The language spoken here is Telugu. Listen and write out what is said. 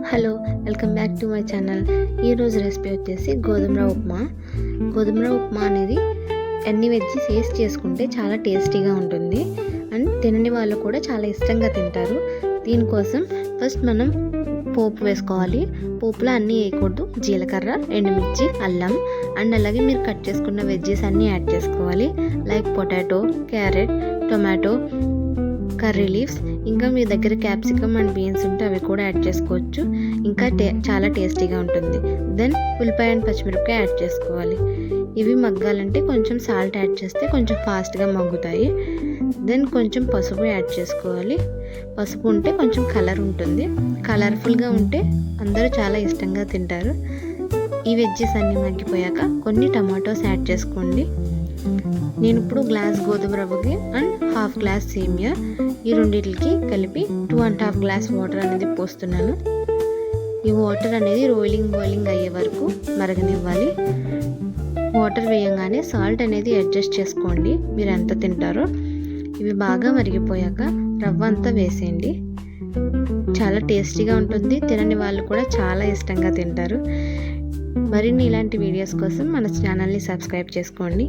Hello, welcome back to my channel. ఈరోజు రెసిపీ వచ్చేసి గోధుమ రవ్వ ఉప్మా. గోధుమ రవ్వ ఉప్మా అనేది అన్ని వెజ్జీస్ వేసి చేసుకుంటే చాలా టేస్టీగా ఉంటుంది అండ్ తినని వాళ్ళు కూడా చాలా ఇష్టంగా తింటారు. దీనికోసం ఫస్ట్ మనం పోపు వేసుకోవాలి. పోపులో అన్నీ వేయకూడదు. జీలకర్ర, ఎండుమిర్చి, అల్లం అండ్ అలాగే మీరు కట్ చేసుకున్న వెజ్జీస్ అన్నీ యాడ్ చేసుకోవాలి. Like potato, carrot, tomato, curry leaves, ఇంకా మీ దగ్గర క్యాప్సికమ్ అండ్ బీన్స్ ఉంటే అవి కూడా యాడ్ చేసుకోవచ్చు. ఇంకా చాలా టేస్టీగా ఉంటుంది. దెన్ ఉల్లిపాయ అండ్ పచ్చిమిరపకాయ యాడ్ చేసుకోవాలి. ఇవి మగ్గాలంటే కొంచెం సాల్ట్ యాడ్ చేస్తే కొంచెం ఫాస్ట్గా మగ్గుతాయి. దెన్ కొంచెం పసుపు యాడ్ చేసుకోవాలి. పసుపు ఉంటే కొంచెం కలర్ ఉంటుంది. కలర్ఫుల్గా ఉంటే అందరూ చాలా ఇష్టంగా తింటారు. ఈ వెజ్జెస్ అన్నీ మగ్గిపోయాక కొన్ని టమాటోస్ యాడ్ చేసుకోండి. నేను ఇప్పుడు గ్లాస్ గోధుమ రవ్వకి అండ్ హాఫ్ గ్లాస్ సేమియా ఈ రెండింటికి కలిపి 2.5 గ్లాస్ వాటర్ అనేది పోస్తున్నాను. ఈ వాటర్ అనేది బాయిలింగ్ అయ్యే వరకు మరగనివ్వాలి. వాటర్ వేయంగానే సాల్ట్ అనేది అడ్జస్ట్ చేసుకోండి మీరు ఎంత తింటారో. ఇవి బాగా మరిగిపోయాక రవ్వ అంతా వేసేయండి. చాలా టేస్టీగా ఉంటుంది. తినని వాళ్ళు కూడా చాలా ఇష్టంగా తింటారు. మరిన్ని ఇలాంటి వీడియోస్ కోసం మన ఛానల్ని సబ్స్క్రైబ్ చేసుకోండి.